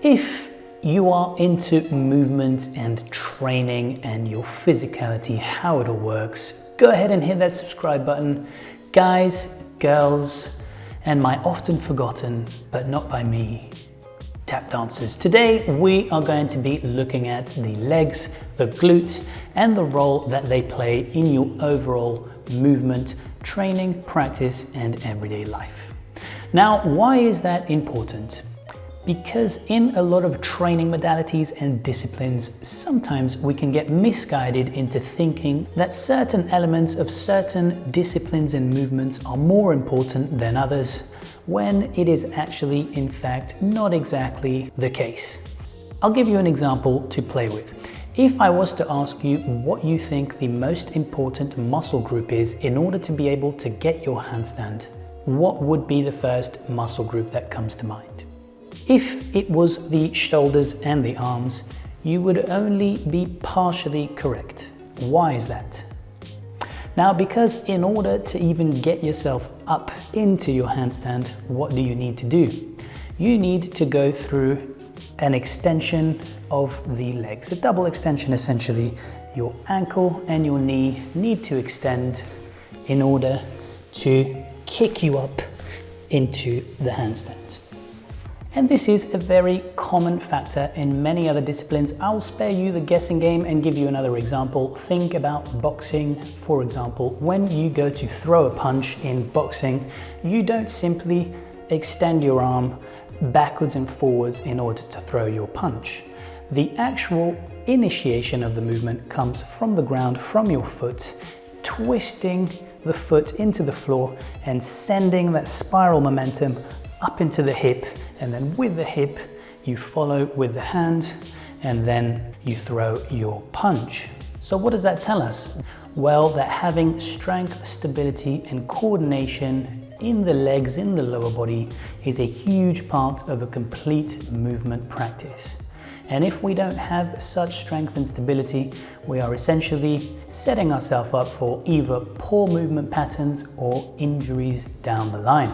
If you are into movement and training and your physicality, how it all works, go ahead and hit that subscribe button. Guys, girls, and my often forgotten, but not by me, tap dancers. Today we are going to be looking at the legs, the glutes, and the role that they play in your overall movement, training, practice, and everyday life. Now, why is that important? Because in a lot of training modalities and disciplines, sometimes we can get misguided into thinking that certain elements of certain disciplines and movements are more important than others, when it is actually, in fact, not exactly the case. I'll give you an example to play with. If I was to ask you what you think the most important muscle group is in order to be able to get your handstand, what would be the first muscle group that comes to mind? If it was the shoulders and the arms, you would only be partially correct. Why is that? Now, because in order to even get yourself up into your handstand, what do you need to do? You need to go through an extension of the legs, a double extension essentially. Your ankle and your knee need to extend in order to kick you up into the handstand. And this is a very common factor in many other disciplines. I'll spare you the guessing game and give you another example. Think about boxing, for example. When you go to throw a punch in boxing, you don't simply extend your arm backwards and forwards in order to throw your punch. The actual initiation of the movement comes from the ground, from your foot, twisting the foot into the floor and sending that spiral momentum up into the hip, and then with the hip you follow with the hand, and then you throw your punch. So what does that tell us? Well, that having strength, stability and coordination in the legs, in the lower body, is a huge part of a complete movement practice. And if we don't have such strength and stability, we are essentially setting ourselves up for either poor movement patterns or injuries down the line.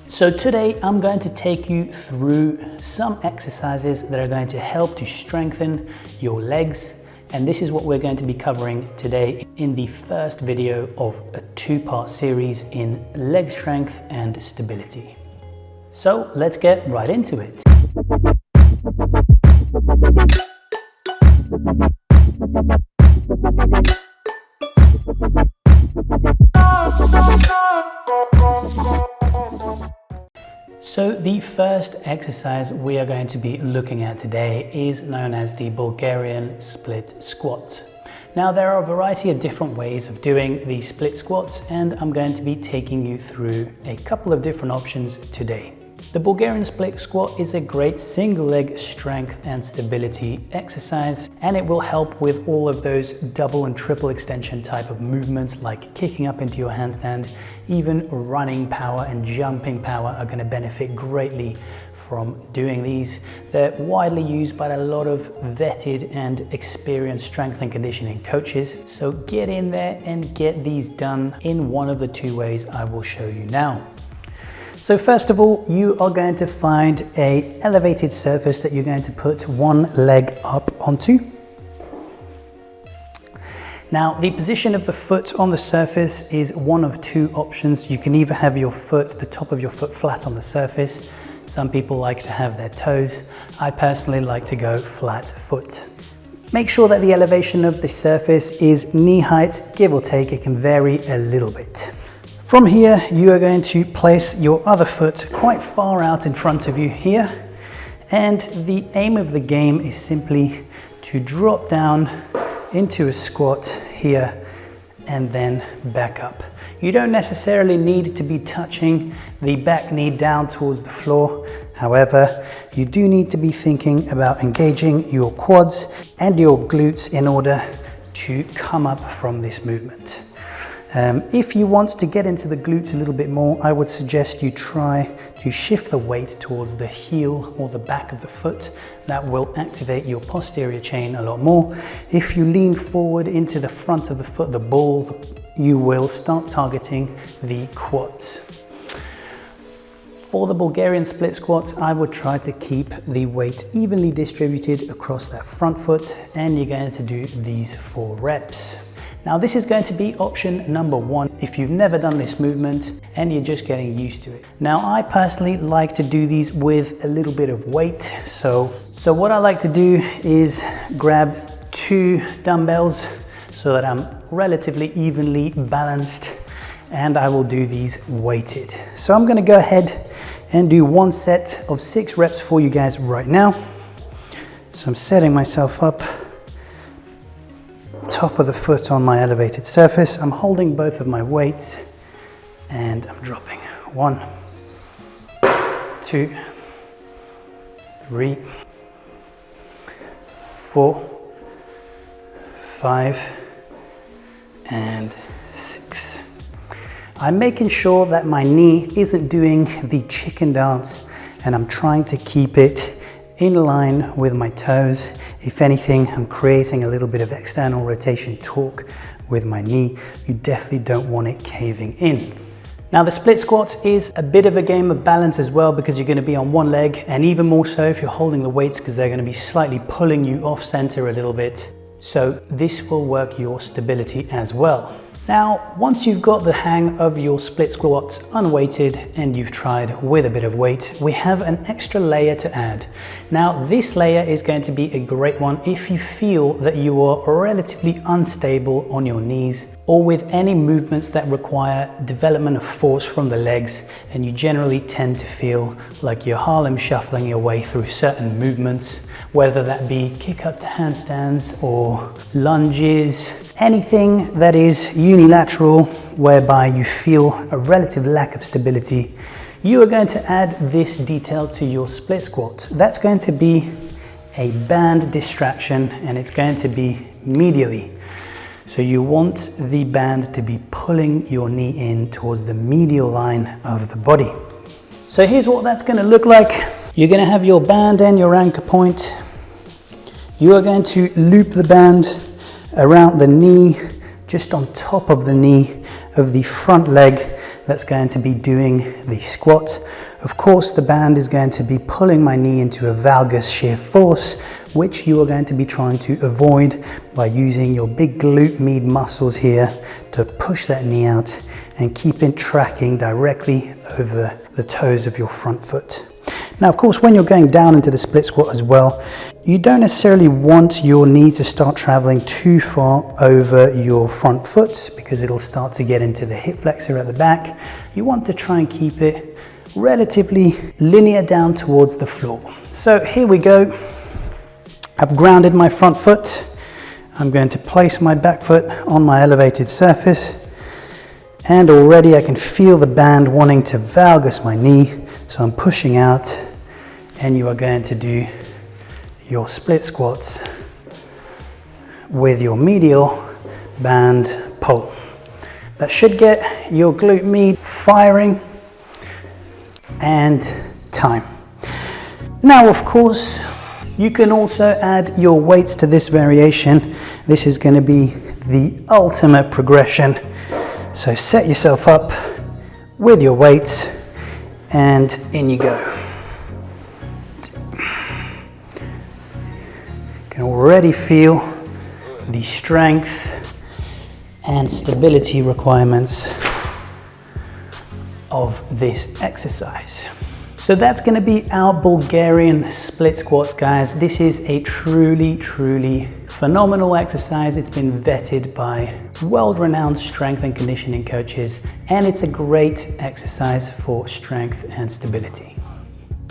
So today I'm going to take you through some exercises that are going to help to strengthen your legs, and this is what we're going to be covering today in the first video of a two-part series in leg strength and stability. So let's get right into it. So the first exercise we are going to be looking at today is known as the Bulgarian split squat. Now, there are a variety of different ways of doing the split squats, and I'm going to be taking you through a couple of different options today. The Bulgarian split squat is a great single leg strength and stability exercise, and it will help with all of those double and triple extension type of movements like kicking up into your handstand. Even running power and jumping power are going to benefit greatly from doing these. They're widely used by a lot of vetted and experienced strength and conditioning coaches. So get in there and get these done in one of the two ways I will show you now. So first of all, you are going to find an elevated surface that you're going to put one leg up onto. Now, the position of the foot on the surface is one of two options. You can either have your foot, the top of your foot, flat on the surface. Some people like to have their toes. I personally like to go flat foot. Make sure that the elevation of the surface is knee height, give or take. It can vary a little bit. From here, you are going to place your other foot quite far out in front of you here. And the aim of the game is simply to drop down into a squat here and then back up. You don't necessarily need to be touching the back knee down towards the floor. However, you do need to be thinking about engaging your quads and your glutes in order to come up from this movement. If you want to get into the glutes a little bit more, I would suggest you try to shift the weight towards the heel or the back of the foot. That will activate your posterior chain a lot more. If you lean forward into the front of the foot, the ball, you will start targeting the quads. For the Bulgarian split squat, I would try to keep the weight evenly distributed across that front foot, and you're going to do these 4 reps. Now this is going to be option number 1 if you've never done this movement and you're just getting used to it. Now I personally like to do these with a little bit of weight. So what I like to do is grab 2 dumbbells so that I'm relatively evenly balanced, and I will do these weighted. So I'm going to go ahead and do 1 set of 6 reps for you guys right now. So I'm setting myself up, top of the foot on my elevated surface. I'm holding both of my weights and I'm dropping. 1, 2, 3, 4, 5, and 6. I'm making sure that my knee isn't doing the chicken dance, and I'm trying to keep it in line with my toes. If anything, I'm creating a little bit of external rotation torque with my knee. You definitely don't want it caving in. Now the split squat is a bit of a game of balance as well, because you're going to be on one leg, and even more so if you're holding the weights, because they're going to be slightly pulling you off center a little bit. So this will work your stability as well. Now, once you've got the hang of your split squats unweighted and you've tried with a bit of weight, we have an extra layer to add. Now, this layer is going to be a great one if you feel that you are relatively unstable on your knees, or with any movements that require development of force from the legs, and you generally tend to feel like you're Harlem shuffling your way through certain movements, whether that be kick up to handstands or lunges, anything that is unilateral whereby you feel a relative lack of stability, you are going to add this detail to your split squat. That's going to be a band distraction, and it's going to be medially. So you want the band to be pulling your knee in towards the medial line of the body. So here's what that's going to look like. You're going to have your band and your anchor point. You are going to loop the band around the knee, just on top of the knee of the front leg that's going to be doing the squat. Of course, the band is going to be pulling my knee into a valgus shear force, which you are going to be trying to avoid by using your big glute med muscles here to push that knee out and keep it tracking directly over the toes of your front foot. Now, of course, when you're going down into the split squat as well, you don't necessarily want your knee to start traveling too far over your front foot, because it'll start to get into the hip flexor at the back. You want to try and keep it relatively linear down towards the floor. So here we go. I've grounded my front foot. I'm going to place my back foot on my elevated surface, and already I can feel the band wanting to valgus my knee. So I'm pushing out, and you are going to do your split squats with your medial band pull. That should get your glute med firing, and time. Now, of course, you can also add your weights to this variation. This is going to be the ultimate progression. So set yourself up with your weights, and in you go. You can already feel the strength and stability requirements of this exercise. So that's going to be our Bulgarian split squats, guys. This is a truly phenomenal exercise. It's been vetted by world-renowned strength and conditioning coaches, and it's a great exercise for strength and stability.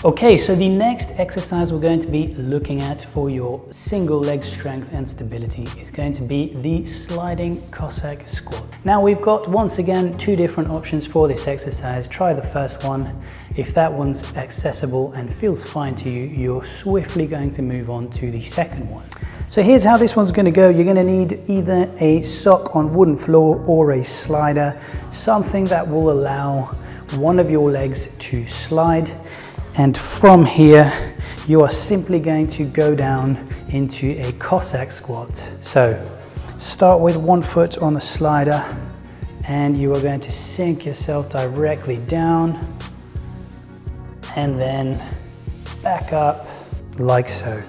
Okay, so the next exercise we're going to be looking at for your single leg strength and stability is going to be the sliding cossack squat. Now we've got, once again, 2 different options for this exercise. Try the first one. If that one's accessible and feels fine to you, you're swiftly going to move on to the second one. So here's how this one's going to go. You're going to need either a sock on wooden floor or a slider, something that will allow one of your legs to slide. And from here, you are simply going to go down into a cossack squat. So start with one foot on the slider, and you are going to sink yourself directly down and then back up like so.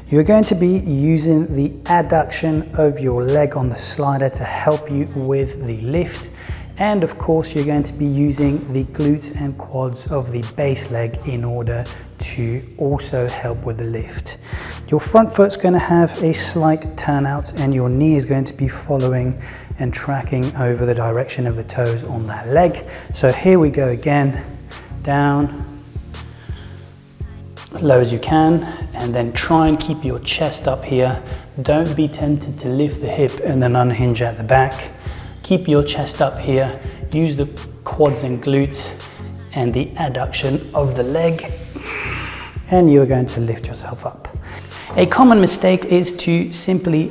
You're going to be using the adduction of your leg on the slider to help you with the lift. And of course, you're going to be using the glutes and quads of the base leg in order to also help with the lift. Your front foot's going to have a slight turnout and your knee is going to be following and tracking over the direction of the toes on that leg. So here we go again, down, as low as you can, and then try and keep your chest up here. Don't be tempted to lift the hip and then unhinge at the back. Keep your chest up here, use the quads and glutes and the adduction of the leg, and you're going to lift yourself up. A common mistake is to simply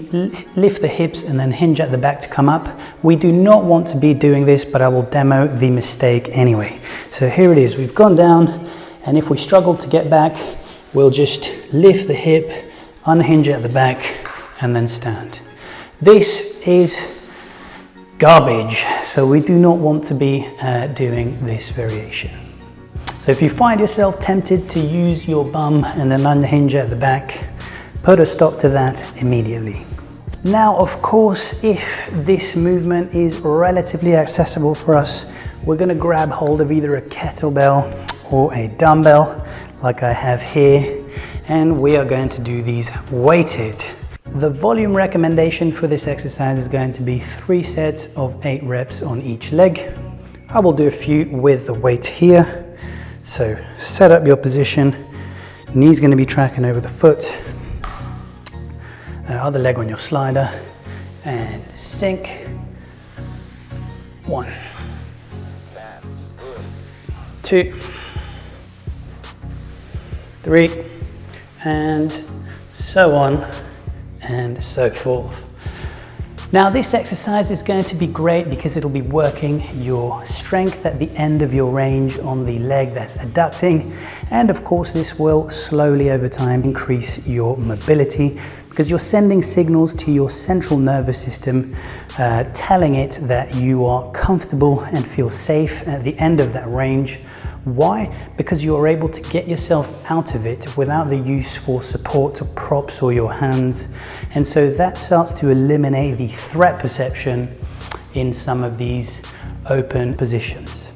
lift the hips and then hinge at the back to come up. We do not want to be doing this, but I will demo the mistake anyway. So here it is, we've gone down, and if we struggle to get back, we'll just lift the hip, unhinge at the back, and then stand. This is garbage, so we do not want to be doing this variation. So if you find yourself tempted to use your bum and then unhinge at the back, put a stop to that immediately. Now, of course, if this movement is relatively accessible for us, we're going to grab hold of either a kettlebell or a dumbbell like I have here, and we are going to do these weighted. The volume recommendation for this exercise is going to be 3 sets of 8 reps on each leg. I will do a few with the weight here. So set up your position, knee's going to be tracking over the foot, other leg on your slider, and sink. 1, 2, 3, and so on and so forth. Now this exercise is going to be great because it'll be working your strength at the end of your range on the leg that's adducting, and of course this will slowly over time increase your mobility because you're sending signals to your central nervous system telling it that you are comfortable and feel safe at the end of that range. Why? Because you are able to get yourself out of it without the use for support or props or your hands. And so that starts to eliminate the threat perception in some of these open positions.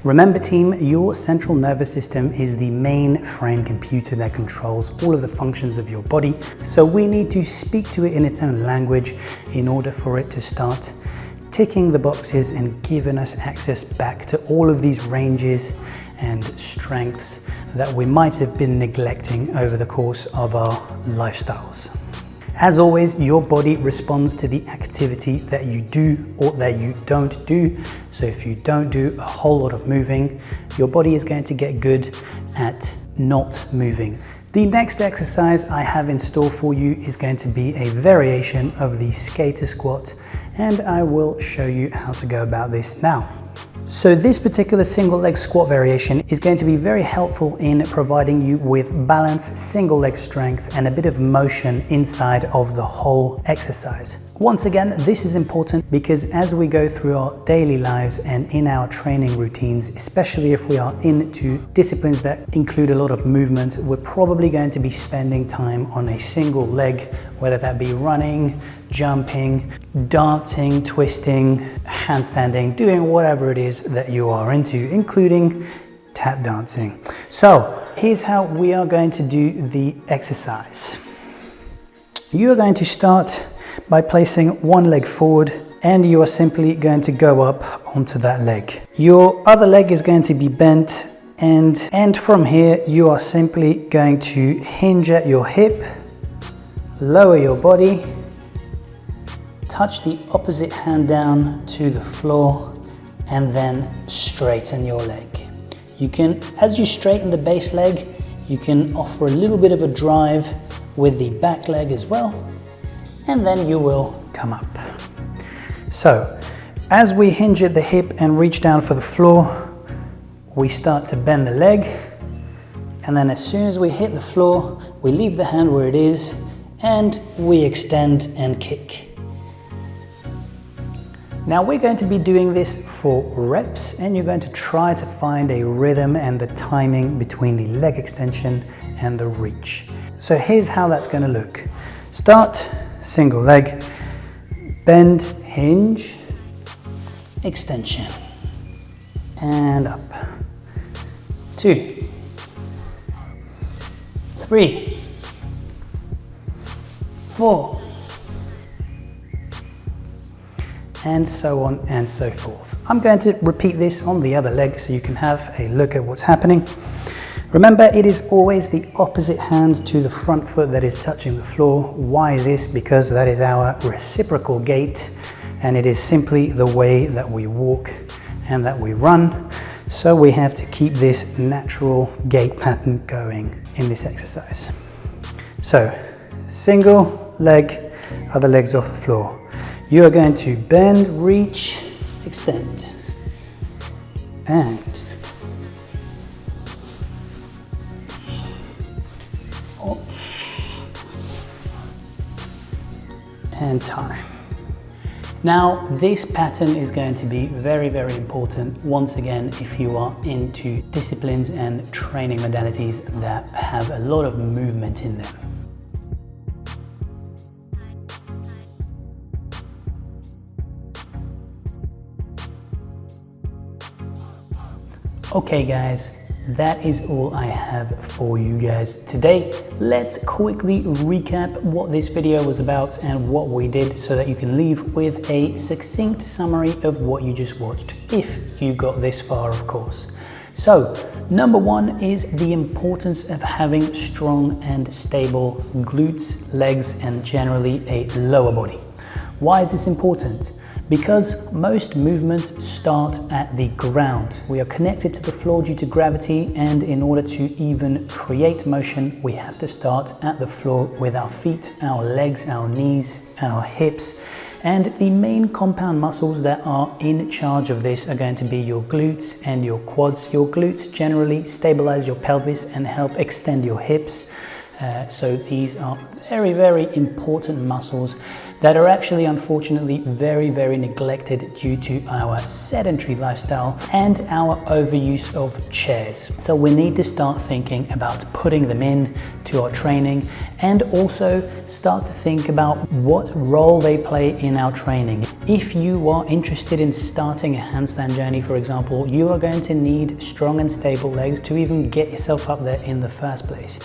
Remember team, your central nervous system is the mainframe computer that controls all of the functions of your body. So we need to speak to it in its own language in order for it to start ticking the boxes and giving us access back to all of these ranges and strengths that we might have been neglecting over the course of our lifestyles. As always, your body responds to the activity that you do or that you don't do. So if you don't do a whole lot of moving, your body is going to get good at not moving. The next exercise I have in store for you is going to be a variation of the skater squat, and I will show you how to go about this now. So this particular single leg squat variation is going to be very helpful in providing you with balance, single leg strength, and a bit of motion inside of the whole exercise. Once again, this is important because as we go through our daily lives and in our training routines, especially if we are into disciplines that include a lot of movement, we're probably going to be spending time on a single leg, whether that be running, jumping, dancing, twisting, handstanding, doing whatever it is that you are into, including tap dancing. So here's how we are going to do the exercise. You are going to start by placing one leg forward, and you are simply going to go up onto that leg. Your other leg is going to be bent, and from here you are simply going to hinge at your hip, lower your body, touch the opposite hand down to the floor, and then straighten your leg. You can, as you straighten the base leg, you can offer a little bit of a drive with the back leg as well, and then you will come up. So, as we hinge at the hip and reach down for the floor, we start to bend the leg, and then as soon as we hit the floor, we leave the hand where it is, and we extend and kick. Now we're going to be doing this 4 reps, and you're going to try to find a rhythm and the timing between the leg extension and the reach. So here's how that's going to look. Start, single leg, bend, hinge, extension, and up. 2, 3, 4, and so on and so forth. I'm going to repeat this on the other leg so you can have a look at what's happening. Remember, it is always the opposite hand to the front foot that is touching the floor. Why is this? Because that is our reciprocal gait, and it is simply the way that we walk and that we run. So we have to keep this natural gait pattern going in this exercise. So, single leg, other legs off the floor. You are going to bend, reach, extend, and time. Now, this pattern is going to be very, very important once again if you are into disciplines and training modalities that have a lot of movement in them. Okay guys, that is all I have for you guys today. Let's quickly recap what this video was about and what we did so that you can leave with a succinct summary of what you just watched, if you got this far, of course. So, number 1 is the importance of having strong and stable glutes, legs, and generally a lower body. Why is this important? Because most movements start at the ground. We are connected to the floor due to gravity, and in order to even create motion, we have to start at the floor with our feet, our legs, our knees, our hips, and the main compound muscles that are in charge of this are going to be your glutes and your quads. Your glutes generally stabilize your pelvis and help extend your hips. So these are very, very important muscles that are actually unfortunately very, very neglected due to our sedentary lifestyle and our overuse of chairs. So we need to start thinking about putting them in to our training, and also start to think about what role they play in our training. If you are interested in starting a handstand journey, for example, you are going to need strong and stable legs to even get yourself up there in the first place.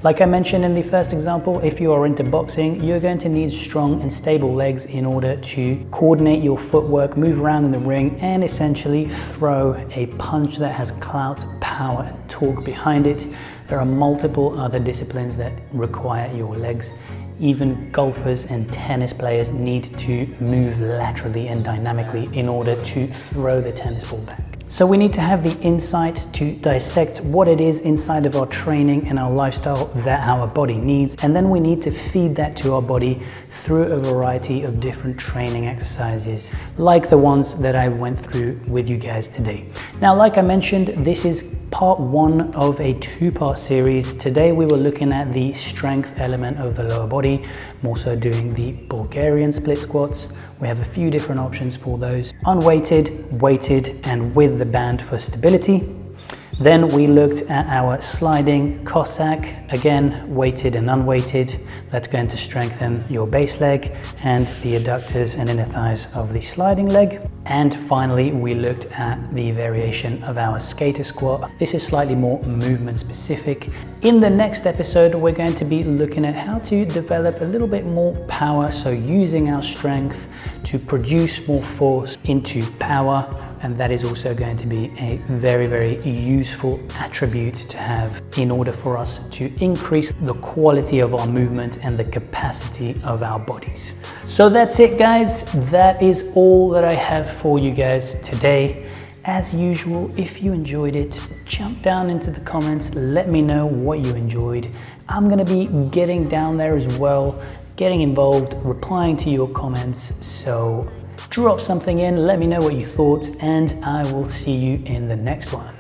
Like I mentioned in the first example, if you are into boxing, you're going to need strong and stable legs in order to coordinate your footwork, move around in the ring, and essentially throw a punch that has clout, power, and torque behind it. There are multiple other disciplines that require your legs. Even golfers and tennis players need to move laterally and dynamically in order to throw the tennis ball back. So we need to have the insight to dissect what it is inside of our training and our lifestyle that our body needs, and then we need to feed that to our body through a variety of different training exercises, like the ones that I went through with you guys today. Now, like I mentioned, this is part 1 of a 2-part series. Today we were looking at the strength element of the lower body, more so doing the Bulgarian split squats. We have a few different options for those: unweighted, weighted, and with the band for stability. Then we looked at our sliding cossack, again weighted and unweighted. That's going to strengthen your base leg and the adductors and inner thighs of the sliding leg. And finally, we looked at the variation of our skater squat. This is slightly more movement specific. In the next episode, we're going to be looking at how to develop a little bit more power, so using our strength to produce more force into power. And that is also going to be a very, very useful attribute to have in order for us to increase the quality of our movement and the capacity of our bodies. So that's it, guys. That is all that I have for you guys today. As usual, if you enjoyed it, jump down into the comments, let me know what you enjoyed. I'm gonna be getting down there as well, getting involved, replying to your comments. So drop something in, let me know what you thought, and I will see you in the next one.